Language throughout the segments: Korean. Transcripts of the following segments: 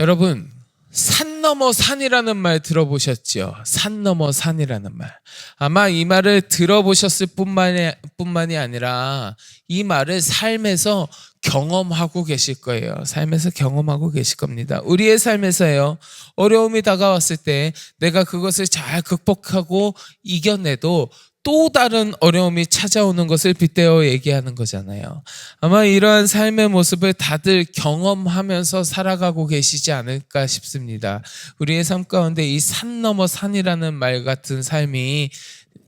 여러분, 산 넘어 산이라는 말 들어보셨죠? 산 넘어 산이라는 말. 아마 이 말을 들어보셨을 뿐만이 아니라 이 말을 삶에서 경험하고 계실 거예요. 삶에서 경험하고 계실 겁니다. 우리의 삶에서요, 어려움이 다가왔을 때 내가 그것을 잘 극복하고 이겨내도 또 다른 어려움이 찾아오는 것을 빗대어 얘기하는 거잖아요. 아마 이러한 삶의 모습을 다들 경험하면서 살아가고 계시지 않을까 싶습니다. 우리의 삶 가운데 이 산 넘어 산이라는 말 같은 삶이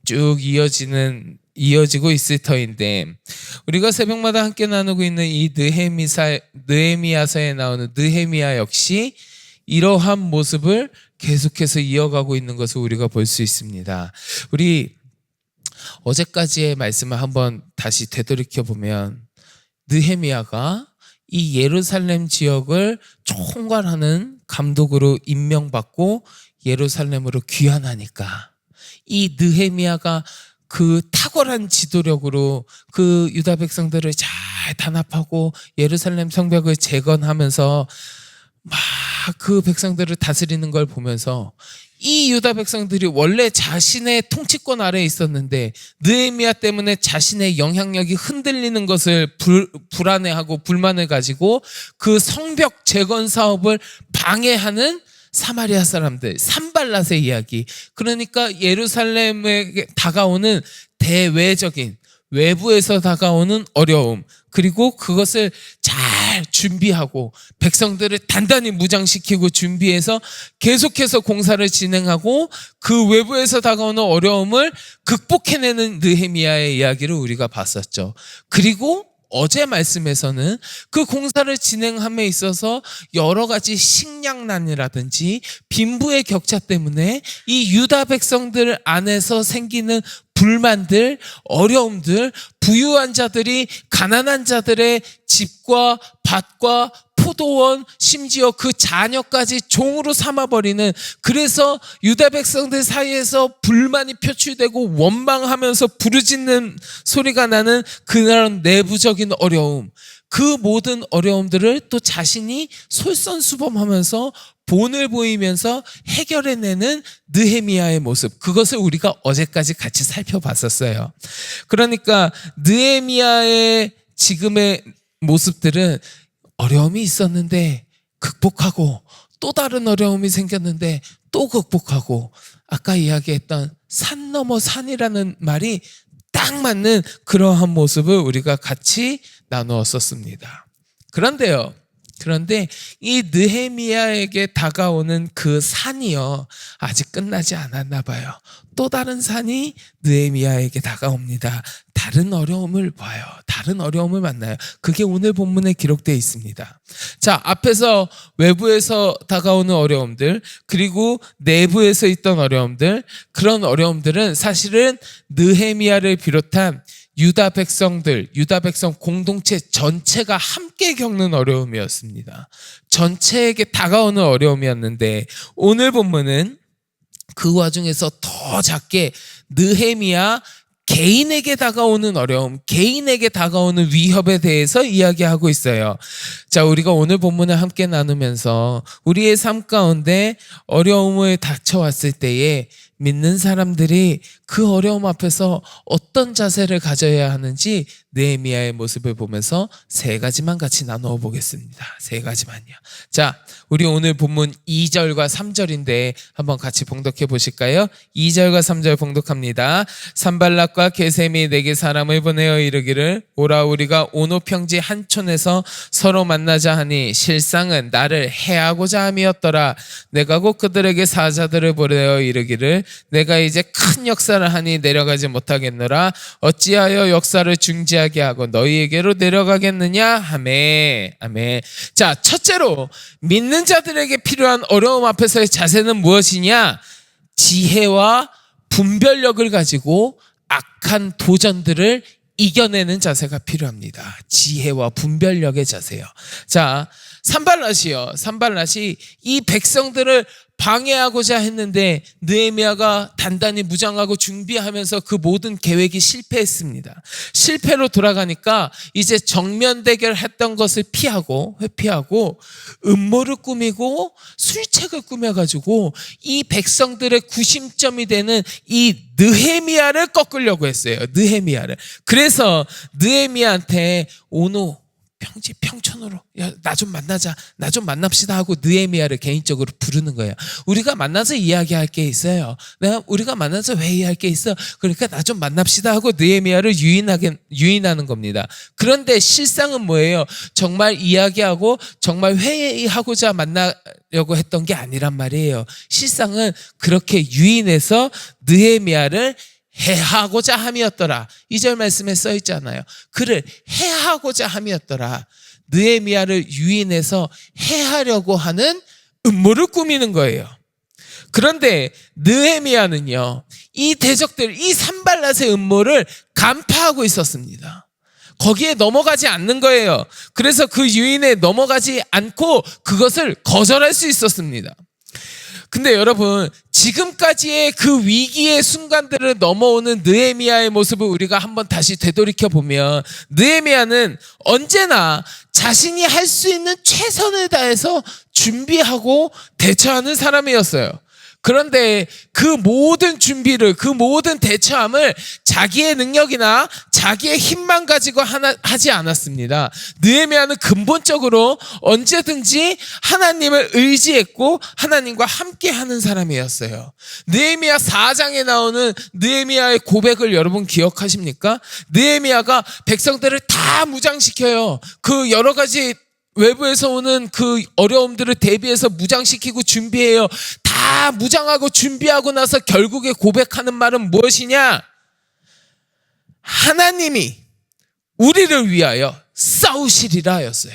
쭉 이어지고 있을 터인데, 우리가 새벽마다 함께 나누고 있는 이 느헤미야서에 나오는 느헤미야 역시 이러한 모습을 계속해서 이어가고 있는 것을 우리가 볼 수 있습니다. 우리 어제까지의 말씀을 한번 다시 되돌이켜 보면, 느헤미야가 이 예루살렘 지역을 총괄하는 감독으로 임명받고 예루살렘으로 귀환하니까 이 느헤미야가 그 탁월한 지도력으로 그 유다 백성들을 잘 단합하고 예루살렘 성벽을 재건하면서 막 그 백성들을 다스리는 걸 보면서 이 유다 백성들이 원래 자신의 통치권 아래에 있었는데 느헤미야 때문에 자신의 영향력이 흔들리는 것을 불안해하고 불만을 가지고 그 성벽 재건 사업을 방해하는 사마리아 사람들, 산발랏의 이야기. 그러니까 예루살렘에 다가오는 대외적인, 외부에서 다가오는 어려움, 그리고 그것을 잘 준비하고 백성들을 단단히 무장시키고 준비해서 계속해서 공사를 진행하고 그 외부에서 다가오는 어려움을 극복해내는 느헤미야의 이야기를 우리가 봤었죠. 그리고 어제 말씀에서는 그 공사를 진행함에 있어서 여러 가지 식량난이라든지 빈부의 격차 때문에 이 유다 백성들 안에서 생기는 불만들, 어려움들, 부유한 자들이 가난한 자들의 집과 밭과 포도원, 심지어 그 자녀까지 종으로 삼아버리는, 그래서 유다 백성들 사이에서 불만이 표출되고 원망하면서 부르짖는 소리가 나는 그런 내부적인 어려움, 그 모든 어려움들을 또 자신이 솔선수범하면서 본을 보이면서 해결해내는 느헤미야의 모습, 그것을 우리가 어제까지 같이 살펴봤었어요. 그러니까 느헤미야의 지금의 모습들은 어려움이 있었는데 극복하고, 또 다른 어려움이 생겼는데 또 극복하고, 아까 이야기했던 산 넘어 산이라는 말이 딱 맞는 그러한 모습을 우리가 같이 나누었었습니다. 그런데 이 느헤미야에게 다가오는 그 산이요, 아직 끝나지 않았나 봐요. 또 다른 산이 느헤미야에게 다가옵니다. 다른 어려움을 봐요. 다른 어려움을 만나요. 그게 오늘 본문에 기록되어 있습니다. 자, 앞에서 외부에서 다가오는 어려움들, 그리고 내부에서 있던 어려움들, 그런 어려움들은 사실은 느헤미야를 비롯한 유다 백성 공동체 전체가 함께 겪는 어려움이었습니다. 전체에게 다가오는 어려움이었는데, 오늘 본문은 그 와중에서 더 작게 느헤미야 개인에게 다가오는 어려움, 개인에게 다가오는 위협에 대해서 이야기하고 있어요. 자, 우리가 오늘 본문을 함께 나누면서 우리의 삶 가운데 어려움을 닥쳐왔을 때에 믿는 사람들이 그 어려움 앞에서 어떤 자세를 가져야 하는지 느헤미야의 모습을 보면서 세 가지만 같이 나누어 보겠습니다. 세 가지만요. 자, 우리 오늘 본문 2절과 3절인데 한번 같이 봉독해 보실까요? 2절과 3절 봉독합니다. 산발락과 게셈이 내게 사람을 보내어 이르기를, 오라, 우리가 오노 평지 한촌에서 서로 만나자 하니 실상은 나를 해하고자 함이었더라. 내가 곧 그들에게 사자들을 보내어 이르기를, 내가 이제 큰 역사를 하니 내려가지 못하겠노라. 어찌하여 역사를 중지하게 하고 너희에게로 내려가겠느냐 하매. 아멘. 자, 첫째로 믿는 자들에게 필요한 어려움 앞에서의 자세는 무엇이냐? 지혜와 분별력을 가지고 악한 도전들을 이겨내는 자세가 필요합니다. 지혜와 분별력의 자세요. 자, 산발랏이 이 백성들을 방해하고자 했는데 느헤미야가 단단히 무장하고 준비하면서 그 모든 계획이 실패했습니다. 실패로 돌아가니까 이제 정면 대결했던 것을 회피하고 음모를 꾸미고 술책을 꾸며가지고 이 백성들의 구심점이 되는 이 느헤미야를 꺾으려고 했어요. 느헤미야를. 그래서 느헤미야한테 오노 평촌으로 나 좀 만나자, 나 좀 만납시다 하고 느헤미야를 개인적으로 부르는 거예요. 우리가 만나서 이야기할 게 있어요. 우리가 만나서 회의할 게 있어. 그러니까 나 좀 만납시다 하고 느헤미야를 유인하는 겁니다. 그런데 실상은 뭐예요? 정말 이야기하고 정말 회의하고자 만나려고 했던 게 아니란 말이에요. 실상은 그렇게 유인해서 느헤미야를 해하고자 함이었더라. 2절 말씀에 써 있잖아요. 그를 해하고자 함이었더라. 느헤미야를 유인해서 해하려고 하는 음모를 꾸미는 거예요. 그런데 느헤미야는요, 이 대적들, 이 산발랏의 음모를 간파하고 있었습니다. 거기에 넘어가지 않는 거예요. 그래서 그 유인에 넘어가지 않고 그것을 거절할 수 있었습니다. 근데 여러분, 지금까지의 그 위기의 순간들을 넘어오는 느헤미야의 모습을 우리가 한번 다시 되돌이켜 보면 느헤미야는 언제나 자신이 할 수 있는 최선을 다해서 준비하고 대처하는 사람이었어요. 그런데 그 모든 준비를, 그 모든 대처함을 자기의 능력이나 자기의 힘만 가지고 하지 않았습니다. 느헤미야는 근본적으로 언제든지 하나님을 의지했고 하나님과 함께하는 사람이었어요. 느헤미야 4장에 나오는 느헤미야의 고백을 여러분 기억하십니까? 느헤미야가 백성들을 다 무장시켜요. 그 여러 가지 외부에서 오는 그 어려움들을 대비해서 무장시키고 준비해요. 다 무장하고 준비하고 나서 결국에 고백하는 말은 무엇이냐? 하나님이 우리를 위하여 싸우시리라 였어요.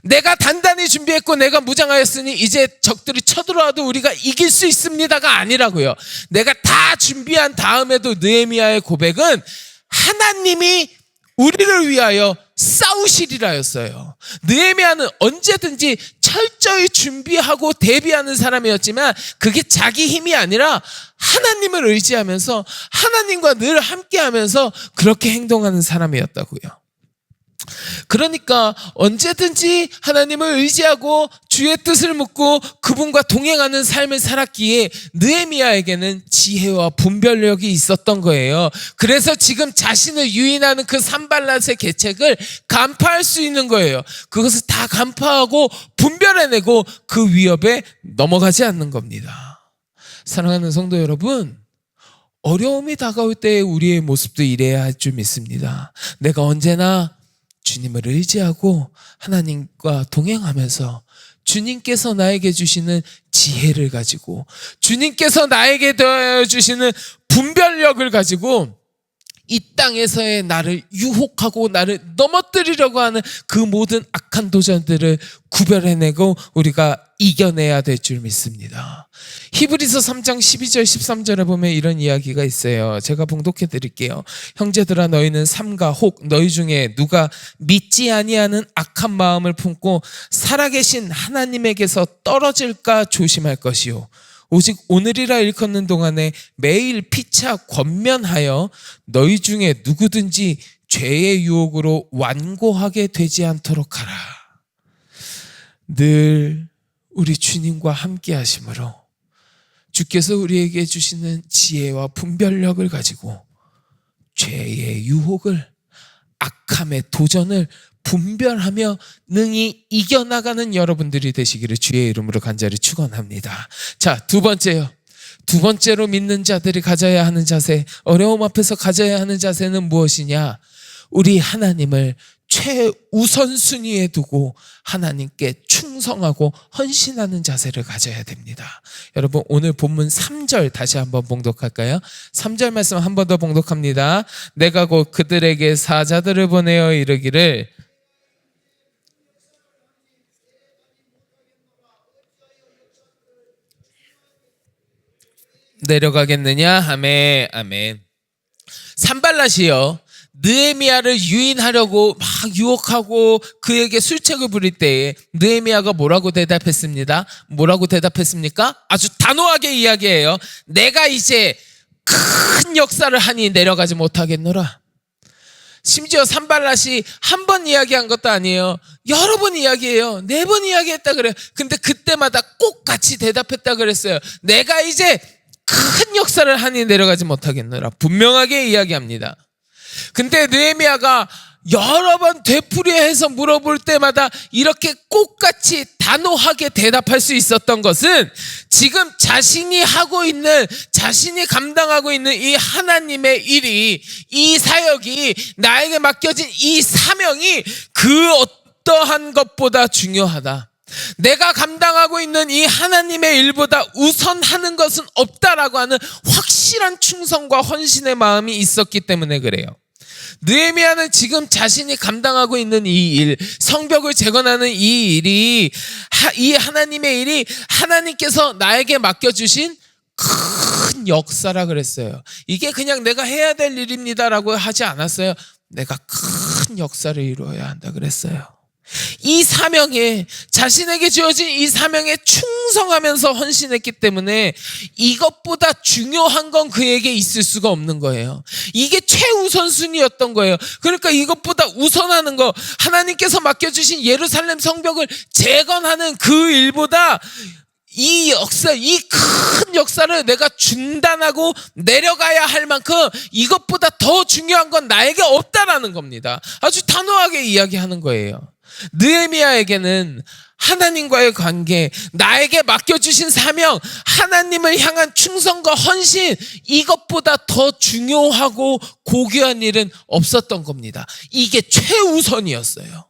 내가 단단히 준비했고 내가 무장하였으니 이제 적들이 쳐들어와도 우리가 이길 수 있습니다가 아니라고요. 내가 다 준비한 다음에도 느헤미야의 고백은 하나님이 우리를 위하여 싸우시리라였어요. 느헤미야는 언제든지 철저히 준비하고 대비하는 사람이었지만 그게 자기 힘이 아니라 하나님을 의지하면서 하나님과 늘 함께하면서 그렇게 행동하는 사람이었다고요. 그러니까 언제든지 하나님을 의지하고 주의 뜻을 묻고 그분과 동행하는 삶을 살았기에 느헤미야에게는 지혜와 분별력이 있었던 거예요. 그래서 지금 자신을 유인하는 그 산발랏의 계책을 간파할 수 있는 거예요. 그것을 다 간파하고 분별해내고 그 위협에 넘어가지 않는 겁니다. 사랑하는 성도 여러분, 어려움이 다가올 때 우리의 모습도 이래야 할 줄 믿습니다. 내가 언제나 주님을 의지하고 하나님과 동행하면서 주님께서 나에게 주시는 지혜를 가지고 주님께서 나에게 더하여 주시는 분별력을 가지고 이 땅에서의 나를 유혹하고 나를 넘어뜨리려고 하는 그 모든 악한 도전들을 구별해내고 우리가 이겨내야 될 줄 믿습니다. 히브리서 3장 12절 13절에 보면 이런 이야기가 있어요. 제가 봉독해 드릴게요. 형제들아, 너희는 삼가 혹 너희 중에 누가 믿지 아니하는 악한 마음을 품고 살아계신 하나님에게서 떨어질까 조심할 것이요, 오직 오늘이라 일컫는 동안에 매일 피차 권면하여 너희 중에 누구든지 죄의 유혹으로 완고하게 되지 않도록 하라. 늘 우리 주님과 함께 하심으로 주께서 우리에게 주시는 지혜와 분별력을 가지고 죄의 유혹을, 악함의 도전을 분별하며 능히 이겨나가는 여러분들이 되시기를 주의 이름으로 간절히 축원합니다. 자, 두 번째로 믿는 자들이 가져야 하는 자세, 어려움 앞에서 가져야 하는 자세는 무엇이냐? 우리 하나님을 최우선순위에 두고 하나님께 충성하고 헌신하는 자세를 가져야 됩니다. 여러분, 오늘 본문 3절 다시 한번 봉독할까요? 3절 말씀 한 번 더 봉독합니다. 내가 곧 그들에게 사자들을 보내어 이르기를 내려가겠느냐? 아멘. 산발랏이요, 느헤미야를 유인하려고 막 유혹하고 그에게 술책을 부릴 때에 느헤미야가 뭐라고 대답했습니다? 뭐라고 대답했습니까? 아주 단호하게 이야기해요. 내가 이제 큰 역사를 하니 내려가지 못하겠노라. 심지어 산발랏이 한 번 이야기한 것도 아니에요. 여러 번 이야기해요. 4번 이야기했다 그래요. 근데 그때마다 꼭 같이 대답했다 그랬어요. 내가 이제 큰 역사를 하니 내려가지 못하겠노라. 분명하게 이야기합니다. 근데 느헤미야가 여러 번 되풀이해서 물어볼 때마다 이렇게 꼭같이 단호하게 대답할 수 있었던 것은 지금 자신이 하고 있는, 자신이 감당하고 있는 이 하나님의 일이, 이 사역이, 나에게 맡겨진 이 사명이 그 어떠한 것보다 중요하다. 내가 감당하고 있는 이 하나님의 일보다 우선하는 것은 없다라고 하는 확실한 충성과 헌신의 마음이 있었기 때문에 그래요. 느헤미야는 지금 자신이 감당하고 있는 이 일, 성벽을 재건하는 이 일이, 이 하나님의 일이 하나님께서 나에게 맡겨주신 큰 역사라 그랬어요. 이게 그냥 내가 해야 될 일입니다라고 하지 않았어요. 내가 큰 역사를 이루어야 한다 그랬어요. 이 사명에, 자신에게 주어진 이 사명에 충성하면서 헌신했기 때문에 이것보다 중요한 건 그에게 있을 수가 없는 거예요. 이게 최우선순위였던 거예요. 그러니까 이것보다 우선하는 거, 하나님께서 맡겨주신 예루살렘 성벽을 재건하는 그 일보다 이 역사, 이 큰 역사를 내가 중단하고 내려가야 할 만큼 이것보다 더 중요한 건 나에게 없다라는 겁니다. 아주 단호하게 이야기하는 거예요. 느헤미야에게는 하나님과의 관계, 나에게 맡겨주신 사명, 하나님을 향한 충성과 헌신, 이것보다 더 중요하고 고귀한 일은 없었던 겁니다. 이게 최우선이었어요.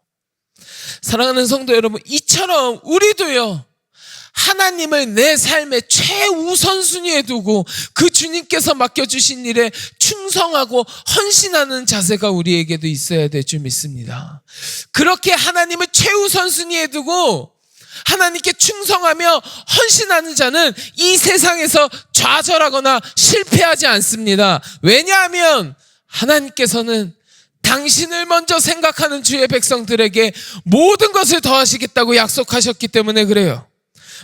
사랑하는 성도 여러분, 이처럼 우리도요, 하나님을 내 삶의 최우선순위에 두고 그 주님께서 맡겨주신 일에 충성하고 헌신하는 자세가 우리에게도 있어야 될 줄 믿습니다. 그렇게 하나님을 최우선순위에 두고 하나님께 충성하며 헌신하는 자는 이 세상에서 좌절하거나 실패하지 않습니다. 왜냐하면 하나님께서는 당신을 먼저 생각하는 주의 백성들에게 모든 것을 더하시겠다고 약속하셨기 때문에 그래요.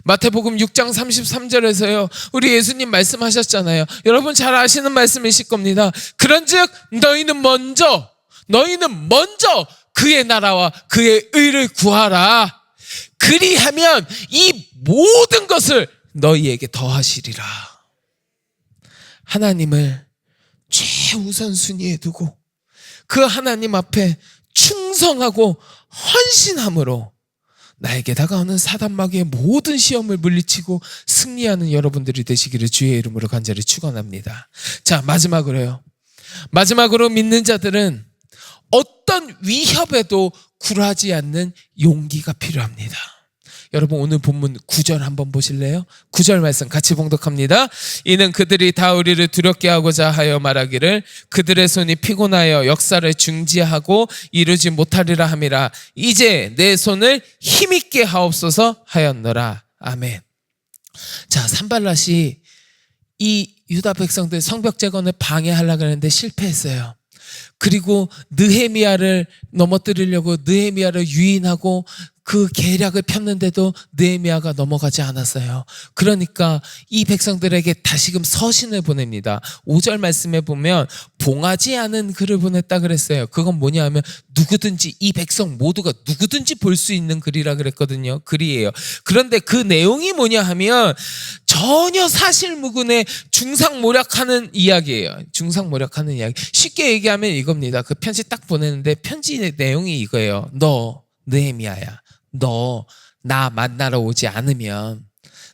마태복음 6장 33절에서요, 우리 예수님 말씀하셨잖아요. 여러분 잘 아시는 말씀이실 겁니다. 그런즉 너희는 먼저 그의 나라와 그의 의를 구하라. 그리하면 이 모든 것을 너희에게 더하시리라. 하나님을 최우선 순위에 두고 그 하나님 앞에 충성하고 헌신함으로 나에게 다가오는 사단마귀의 모든 시험을 물리치고 승리하는 여러분들이 되시기를 주의 이름으로 간절히 축원합니다. 자, 마지막으로 믿는 자들은 어떤 위협에도 굴하지 않는 용기가 필요합니다. 여러분 오늘 본문 9절 한번 보실래요? 9절 말씀 같이 봉독합니다. 이는 그들이 다 우리를 두렵게 하고자 하여 말하기를 그들의 손이 피곤하여 역사를 중지하고 이루지 못하리라 함이라. 이제 내 손을 힘있게 하옵소서 하였노라. 아멘. 자, 산발랏이 이 유다 백성들 성벽 재건을 방해하려고 했는데 실패했어요. 그리고 느헤미야를 넘어뜨리려고 느헤미야를 유인하고 그 계략을 폈는데도 느헤미야가 넘어가지 않았어요. 그러니까 이 백성들에게 다시금 서신을 보냅니다. 5절 말씀에 보면 봉하지 않은 글을 보냈다 그랬어요. 그건 뭐냐 하면 누구든지, 이 백성 모두가 누구든지 볼 수 있는 글이라 그랬거든요. 글이에요. 그런데 그 내용이 뭐냐 하면 전혀 사실무근의 중상모략하는 이야기예요. 중상모략하는 이야기. 쉽게 얘기하면 이겁니다. 그 편지 딱 보내는데 편지의 내용이 이거예요. 너 느헤미야야, 너 나 만나러 오지 않으면,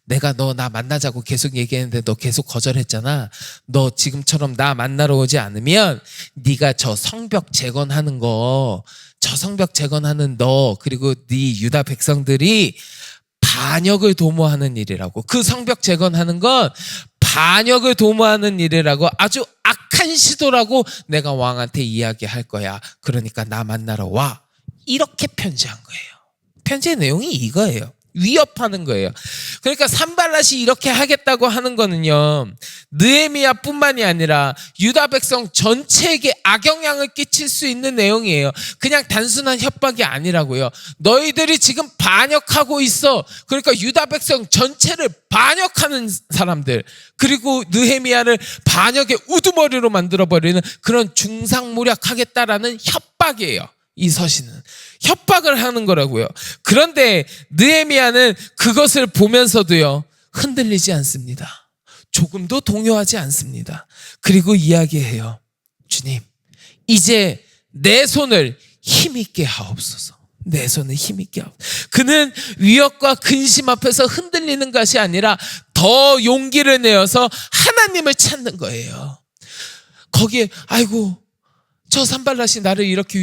내가 너 나 만나자고 계속 얘기했는데 너 계속 거절했잖아. 너 지금처럼 나 만나러 오지 않으면 네가 저 성벽 재건하는 거, 저 성벽 재건하는 너, 그리고 네 유다 백성들이 반역을 도모하는 일이라고. 그 성벽 재건하는 건 반역을 도모하는 일이라고, 아주 악한 시도라고 내가 왕한테 이야기할 거야. 그러니까 나 만나러 와. 이렇게 편지한 거예요. 편지의 내용이 이거예요. 위협하는 거예요. 그러니까 산발랏이 이렇게 하겠다고 하는 거는요, 느헤미야뿐만이 아니라 유다 백성 전체에게 악영향을 끼칠 수 있는 내용이에요. 그냥 단순한 협박이 아니라고요. 너희들이 지금 반역하고 있어. 그러니까 유다 백성 전체를 반역하는 사람들, 그리고 느헤미야를 반역의 우두머리로 만들어버리는 그런 중상모략하겠다라는 협박이에요. 이 서신은 협박을 하는 거라고요. 그런데 느헤미야는 그것을 보면서도요, 흔들리지 않습니다. 조금도 동요하지 않습니다. 그리고 이야기해요. 주님, 이제 내 손을 힘있게 하옵소서. 내 손을 힘있게 하옵소서. 그는 위협과 근심 앞에서 흔들리는 것이 아니라 더 용기를 내어서 하나님을 찾는 거예요. 거기에 아이고, 저 산발랏이 나를 이렇게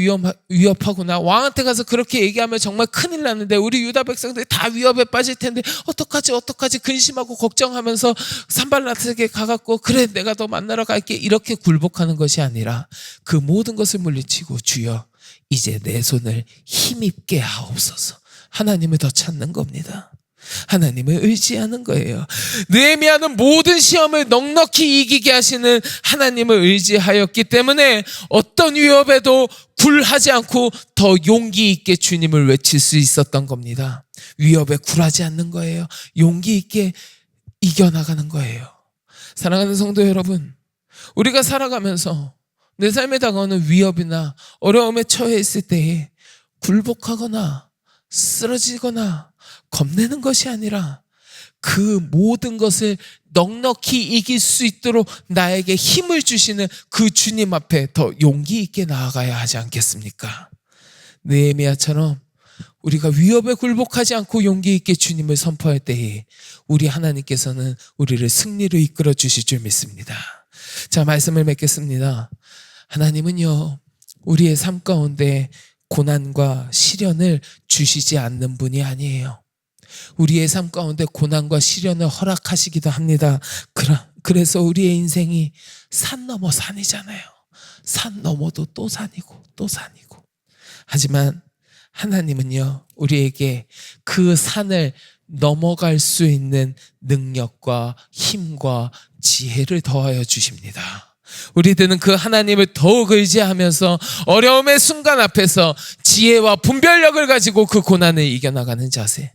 위협하구나. 왕한테 가서 그렇게 얘기하면 정말 큰일 나는데 우리 유다 백성들이 다 위협에 빠질 텐데 어떡하지 근심하고 걱정하면서 산발랏에게 가갖고 그래 내가 너 만나러 갈게 이렇게 굴복하는 것이 아니라 그 모든 것을 물리치고 주여 이제 내 손을 힘입게 하옵소서. 하나님을 더 찾는 겁니다. 하나님을 의지하는 거예요. 느헤미야는 모든 시험을 넉넉히 이기게 하시는 하나님을 의지하였기 때문에 어떤 위협에도 굴하지 않고 더 용기 있게 주님을 외칠 수 있었던 겁니다. 위협에 굴하지 않는 거예요. 용기 있게 이겨나가는 거예요. 사랑하는 성도 여러분, 우리가 살아가면서 내 삶에 다가오는 위협이나 어려움에 처해 있을 때에 굴복하거나 쓰러지거나 겁내는 것이 아니라 그 모든 것을 넉넉히 이길 수 있도록 나에게 힘을 주시는 그 주님 앞에 더 용기 있게 나아가야 하지 않겠습니까? 느헤미야처럼 우리가 위협에 굴복하지 않고 용기 있게 주님을 선포할 때에 우리 하나님께서는 우리를 승리로 이끌어 주실 줄 믿습니다. 자, 말씀을 맺겠습니다. 하나님은요, 우리의 삶 가운데 고난과 시련을 주시지 않는 분이 아니에요. 우리의 삶 가운데 고난과 시련을 허락하시기도 합니다. 그래서 우리의 인생이 산 넘어 산이잖아요. 산 넘어도 또 산이고 또 산이고. 하지만 하나님은요, 우리에게 그 산을 넘어갈 수 있는 능력과 힘과 지혜를 더하여 주십니다. 우리들은 그 하나님을 더욱 의지하면서 어려움의 순간 앞에서 지혜와 분별력을 가지고 그 고난을 이겨나가는 자세,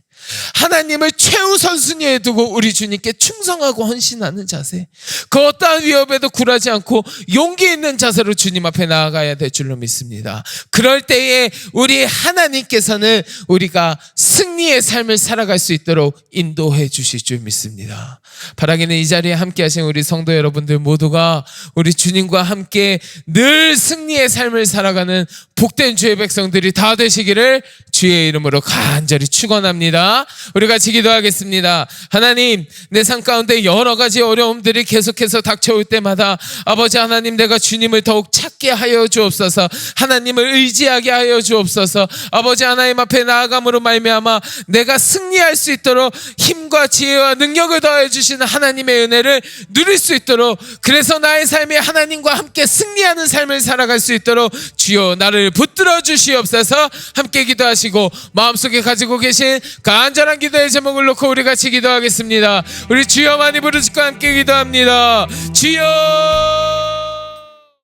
하나님을 최우선순위에 두고 우리 주님께 충성하고 헌신하는 자세, 그 어떠한 위협에도 굴하지 않고 용기 있는 자세로 주님 앞에 나아가야 될 줄로 믿습니다. 그럴 때에 우리 하나님께서는 우리가 승리의 삶을 살아갈 수 있도록 인도해 주실 줄 믿습니다. 바라기는 이 자리에 함께 하신 우리 성도 여러분들 모두가 우리 주님과 함께 늘 승리의 삶을 살아가는 복된 주의 백성들이 다 되시기를 주의 이름으로 간절히 축원합니다. 우리 같이 기도하겠습니다. 하나님, 내 삶 가운데 여러 가지 어려움들이 계속해서 닥쳐올 때마다 아버지 하나님, 내가 주님을 더욱 찾게 하여 주옵소서. 하나님을 의지하게 하여 주옵소서. 아버지 하나님 앞에 나아감으로 말미암아 내가 승리할 수 있도록 힘과 지혜와 능력을 더해 주시는 하나님의 은혜를 누릴 수 있도록, 그래서 나의 삶에 하나님과 함께 승리하는 삶을 살아갈 수 있도록 주여 나를 붙들어 주시옵소서. 함께 기도하시고 마음속에 가지고 계신 간절한 기도의 제목을 놓고 우리 같이 기도하겠습니다. 우리 주여 많이 부르짖고 함께 기도합니다. 주여.